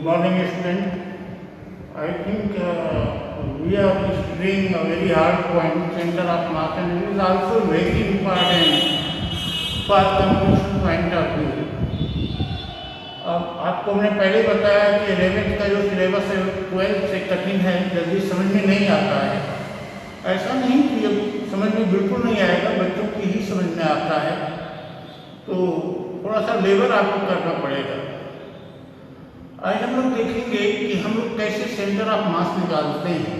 Good morning, student. I think we are studying a very hard point, center of mass, and it is also very important for completion point of view. अब आपको मैंने पहले बताया कि 11th का जो syllabus है 12th से कठिन है, जल्दी समझ में नहीं आता है। ऐसा नहीं कि अब समझ में बिल्कुल नहीं आएगा, बच्चों की ही समझ में आता है, तो थोड़ा सा लेबर आपको करना पड़ेगा। आज हम लोग देखेंगे कि हम लोग कैसे सेंटर ऑफ मास निकालते हैं।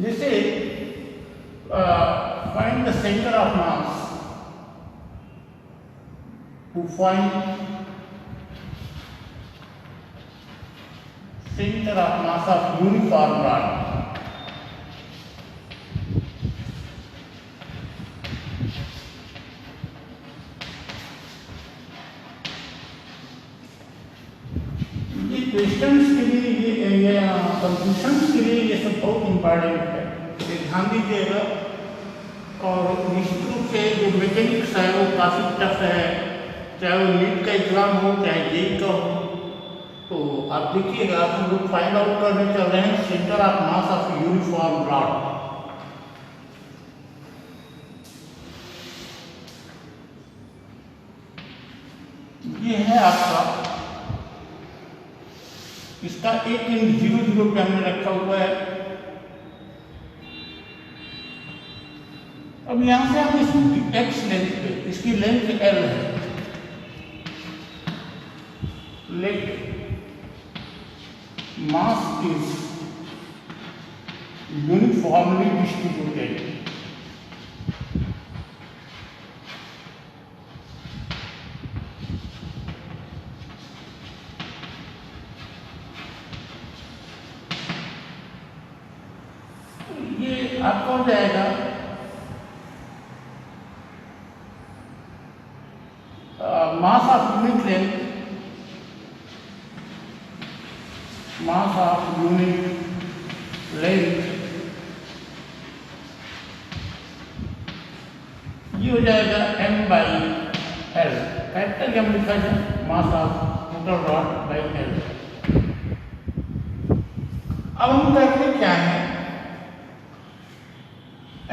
जैसे find the centre of mass, to find center of mass of uniform rod. ये क्वेश्चंस के लिए ये कंफ्यूजन्स के लिए ये सब बहुत इम्पोर्टेंट है, ये ध्यान दीजिएगा। और निश्चित रूप से जो मैकेनिक्स है वो काफ़ी टफ है, चाहे वो नीट का एग्ज़ाम हो चाहे जेई का हो। तो आप देखिएगा, हम लोग फाइंड आउट करने चल रहे हैं centre of mass of uniform rod. ये है आपका, इसका एक एंड 0 पे हमने रखा हुआ है। अब यहां से हम इसकी एक्स लेंथ पे, इसकी लेंथ L है, late mass is uniformly distributed. ये आपका हो जाएगा mass of unit length, mass of unit length, ये हो जाएगा m by l, capital M लिखा जाए, mass of total rod by l। अब हम कहते हैं क्या है,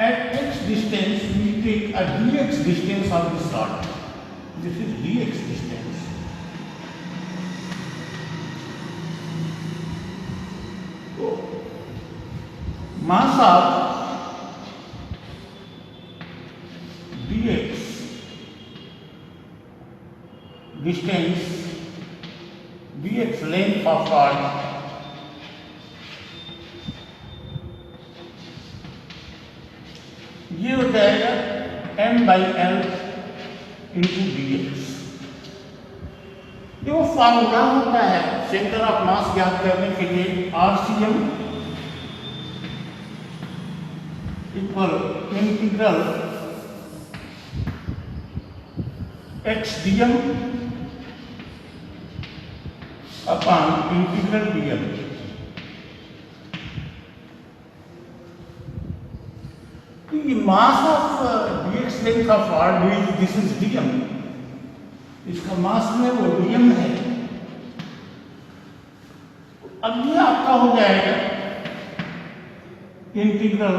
at x distance we take a dx distance of this rod, this is dx distance। mass of dx distance, dx length of rod, ये हो जाएगा m by l into dx। ये वो फार्मूला होता है सेंटर ऑफ मास ज्ञात करने के लिए, RCM equal integral x dm upon integral dm। the mass of dx length of rod, this is dm, इसका मास में वो dm है। अब ये आपका हो जाएगा इंटीग्रल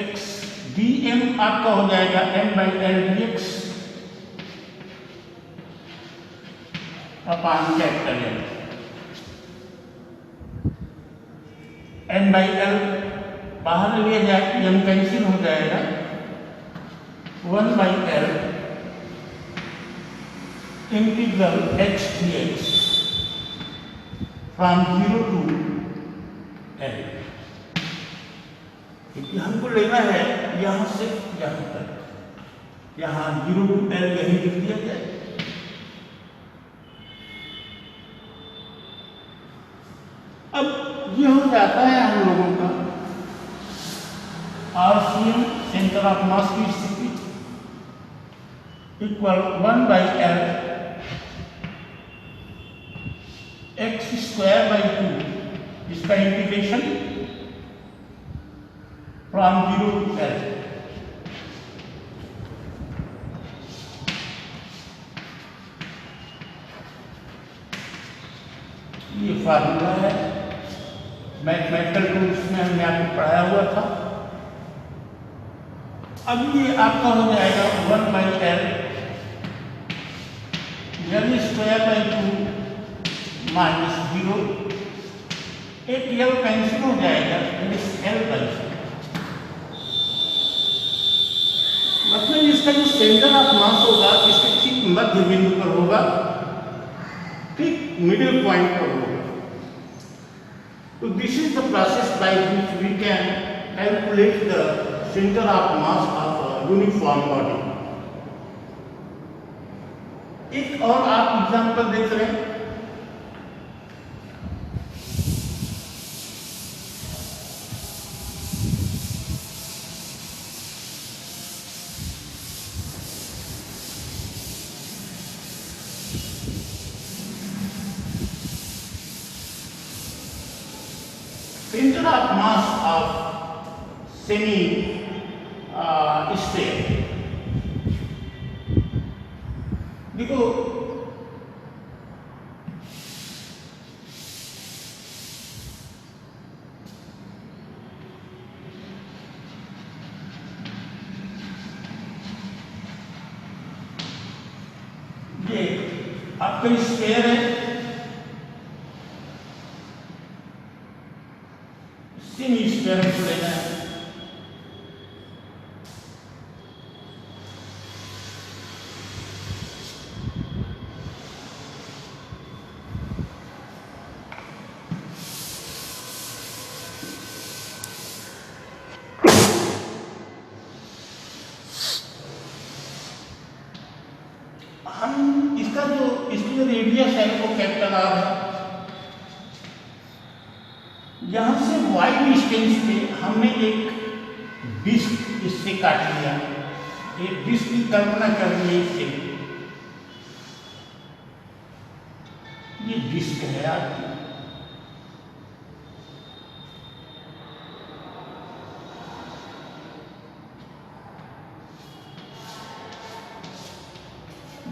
x dm, आपका हो जाएगा m by l dx upon capital M by l बाहर लिया जाए, m कैंसिल हो जाएगा, 1 by l integral h dx from 0 to l। क्योंकि हमको लेना है यहां से यहां तक, यहां 0 to l यही लिख दिया जाए। अब ये हो जाता है हम लोगों का RCM सेंटर ऑफ मास की स्थिति equal 1 by l x square by 2, इसका इंटीग्रेशन फ्रॉम 0 to l। ये फार्मूला है, मैथमेटिकल टूल्स में हमने आपको पढ़ाया हुआ था। अब ये आपका हो जाएगा 1/L L² माइनस 0, एक L कैंसिल हो जाएगा, L/0। मतलब इसका जो सेंटर ऑफ मास होगा इसके ठीक मध्य बिंदु पर होगा, ठीक मिडिल पॉइंट पर होगा। तो this is the process by which we can calculate the centre of mass of uniform body. एक और आप एग्जांपल देख रहे हैं, center of mass of semi sphere। देखो ये आपका स्फीयर है, सेमी स्फीयर को लेना है। हम इसकी जो रेडियस है वो कैपिटल R है। यहां से वाई डिस्टेंस पे हमने एक डिस्क इससे काट लिया, एक डिस्क की कल्पना कर ली इससे। ये डिस्क है आपकी,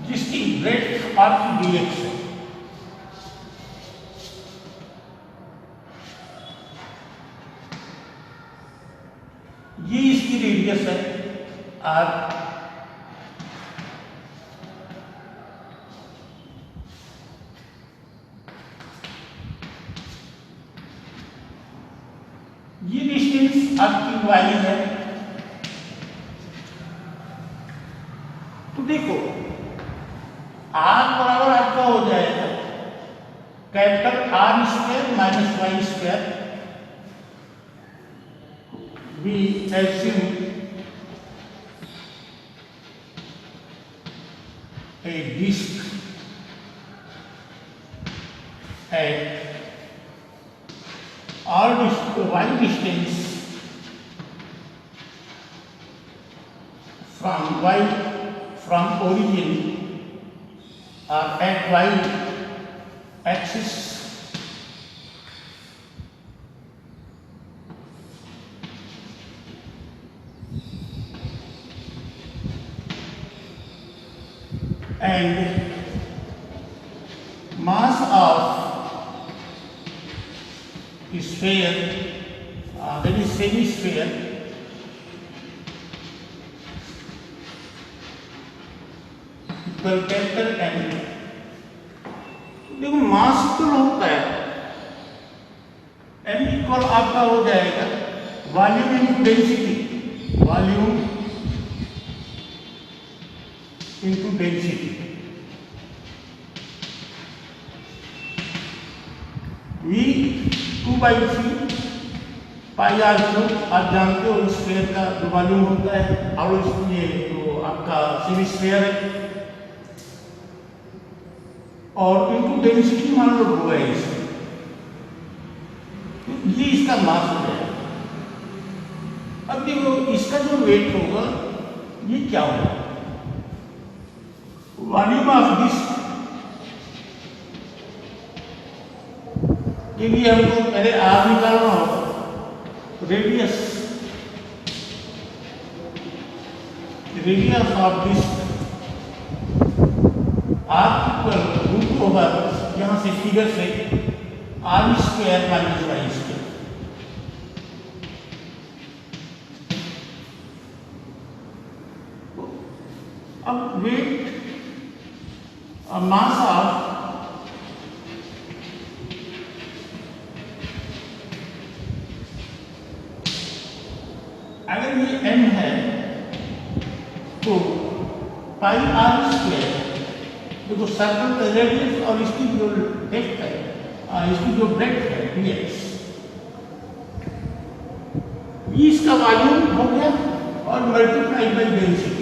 जिसकी ब्रेड्थ आपकी डीएक्स है। ये इसकी रेडियस है आर। ये डिस्टेंस आपकी वाई है। तो देखो आर बराबर आपका हो जाएगा capital R² minus y²। We assume a disk at y distance from origin at y axis and mass of sphere, that is semi-sphere, equal capital N। देखो मास तो होता है, M इक्वल आपका हो जाएगा volume into density, volume into density. V 2/3 pi R cube, आप जानते हो स्फीयर का जो वॉल्यूम होता है, और इसलिए तो आपका सेमी स्फीयर है, और इनटू डेंसिटी मान लो 2 है इसमें। तो ये इसका मास हो जाएगा। अब देखो इसका जो वेट होगा ये क्या होगा, वॉल्यूम ऑफ दिस के लिए हमको पहले आर निकालना होगा, radius of this R equal root होगा, यहाँ से फिगर से R square minus Y square. अब वेट मास ऑफ अगर ये m है तो पाई आर स्क्वायर, देखो सर्कल का रेडियस और इसकी जो डेप्थ है, इसकी जो ब्रेड्थ है dx, ये इसका वॉल्यूम हो गया और मल्टीप्लाई बाई डेंसिटी।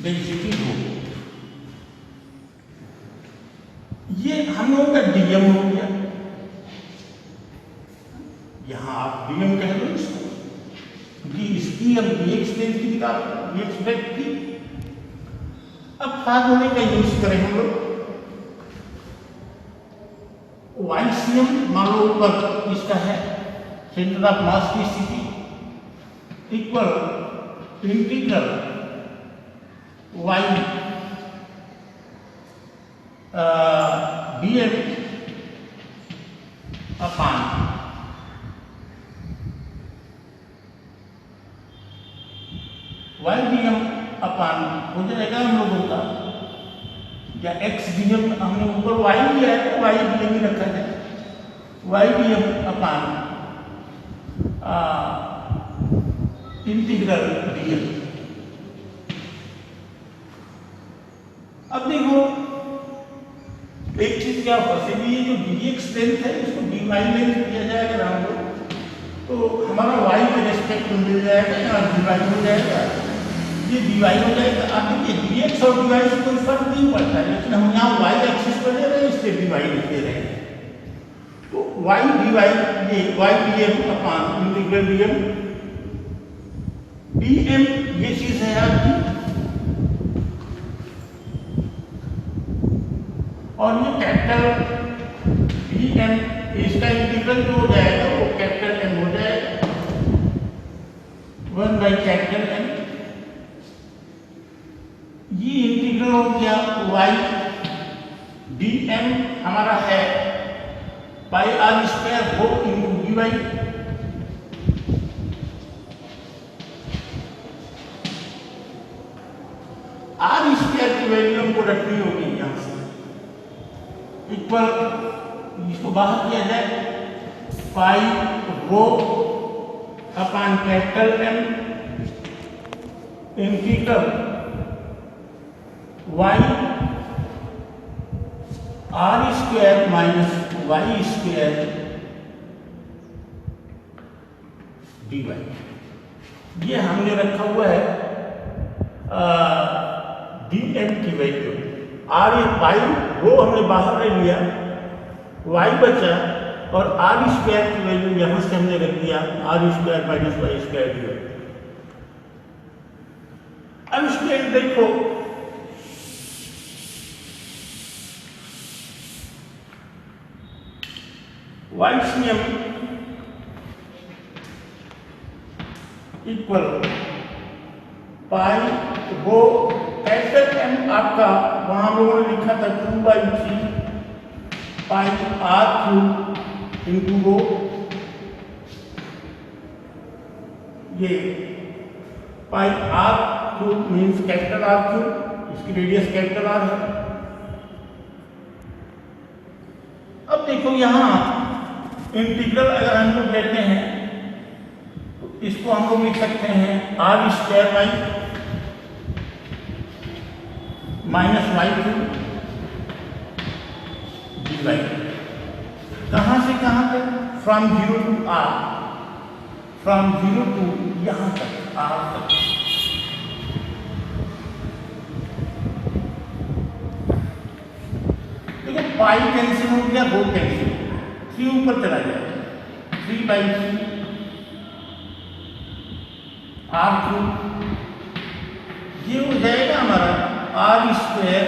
डेंसिटी हो, ये हम लोगों का डीएम हो गया। यहां आप डीएम कह लो इसको, क्योंकि इसकी हम dx डेंसिटी निकाल dx ब्रेड्थ की। अब फार्मूले का यूज करें हम लोग। YCM मान लो ऊपर इसका है सेंटर ऑफ मास की स्थिति, इक्वल इंटीग्रल y dm अपान y dm अपान हो जाएगा हम लोगों का, या x dm हमने ऊपर y लिया है तो y dm ही रखा जाए, y dm अपान इंटीग्रल dm। अब देखो एक चीज क्या होगा, ये जो dx लेंथ है इसको dy लेंथ दिया जाएगा हम लोग, तो हमारा y के रेस्पेक्ट में मिल जाएगा, यहाँ dy हो जाएगा, ये dy हो जाएगा। अब देखिए dx और dy से कोई फर्क नहीं पड़ता है, लेकिन हम यहाँ y एक्सिस पर ले रहे हैं इसलिए dy लिख दे रहे हैं। तो y dy ये y dm अपान इंटीग्रल dm ये चीज है आपकी, और ये कैपिटल dm इसका इंटीग्रल जो हो जाएगा वो कैपिटल M हो जाएगा, 1 बाई कैपिटल M। ये इंटीग्रल हो गया y dm हमारा है पाई आर स्क्वायर हो इंटू dy, आर स्क्वायर की वैल्यू हमको रखनी होगी यहाँ से, इक्वल इसको बाहर किया जाए pi rho upon capital M integral y R square minus Y square dy। ये हमने रखा हुआ है dm की वैल्यू, आर पाई रो हमने बाहर ले लिया, y बचा और आर स्क्वायर की वैल्यू यहां से हमने रख दिया R square minus Y square dy। अब इसमें देखो YCM equal pi rho capital M आपका वहां हम लोगों ने लिखा था 2/3 पाई r³ इंटू रो, ये पाई r³ मीन्स कैपिटल R³, इसकी रेडियस कैपिटल R है। अब देखो यहां इंटीग्रल अगर हम लोग लेते हैं तो इसको हम लोग लिख सकते हैं R square by minus y³ dy। कहां से कहां तक, from 0 to r, from 0 to यहां तक r तक। देखो पाई कैंसिल हो गया, रो कैंसिल, 3 ऊपर चला जाएगा, 3/3 r³ ये हो जाएगा हमारा R square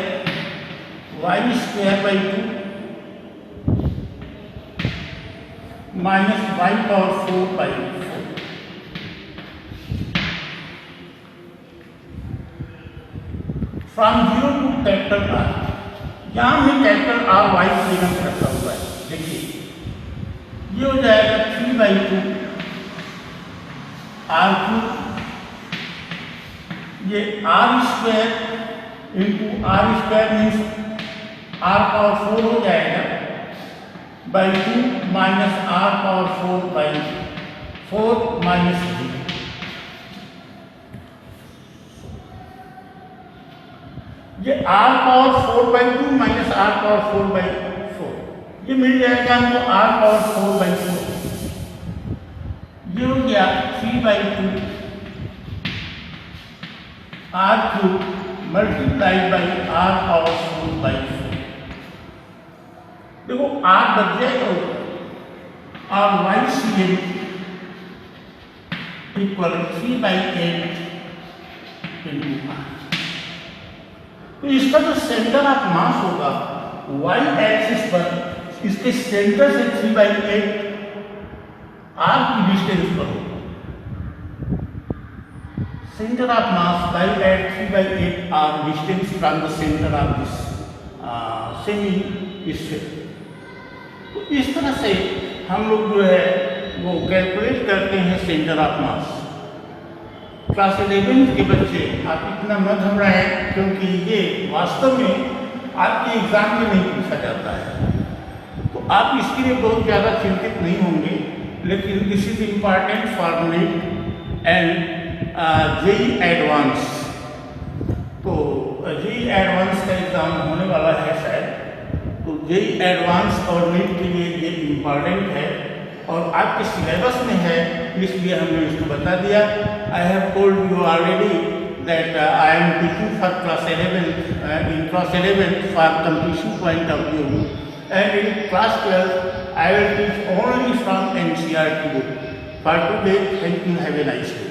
Y square by 2 minus Y power 4 by 4। From 0 to capital R, यहाँ में कैपिटल आर वाई फ्रीडम रखा हुआ है। देखिए ये हो जाएगा 3/2 आर क्यूब, ये R square into R square means R power 4 हो जाएगा by 2 minus R power 4 by 4 minus 3। ये R power 4 by 2 minus R power 4 by 4, ये मिल जाएगा हमको आर पावर 4 बाई 4। ये हो गया 3/2 R cube multiplied by R power 4 by 4। देखो आर बच जाएगा और Y C M equal 3/8 into R. तो इसका जो सेंटर ऑफ मास होगा वाई एक्सिस पर, इसके सेंटर से 3/8 आर की डिस्टेंस पर होगा। Centre of mass lie at 3/8 R distance from the centre of this semi sphere. तो इस तरह से हम लोग जो है वो कैलकुलेट करते हैं सेंटर ऑफ मास। क्लास 11 के बच्चे आप इतना मत घबराएं, क्योंकि ये वास्तव में आपके एग्जाम में नहीं पूछा जाता है, तो आप इसके लिए बहुत ज़्यादा चिंतित नहीं होंगे। लेकिन this is important for NEET and JEE advance. तो जेई एडवांस का एग्ज़ाम होने वाला है शायद, तो जेई एडवांस और नीट के लिए ये इम्पॉर्टेंट है और आपके सिलेबस में है, इसलिए हमने इसको बता दिया। I have told you already that I am teaching for class 11 in class 11 for completion point of view, and in class 12 I will teach only from NCERT book. For today, thank you, have a nice day.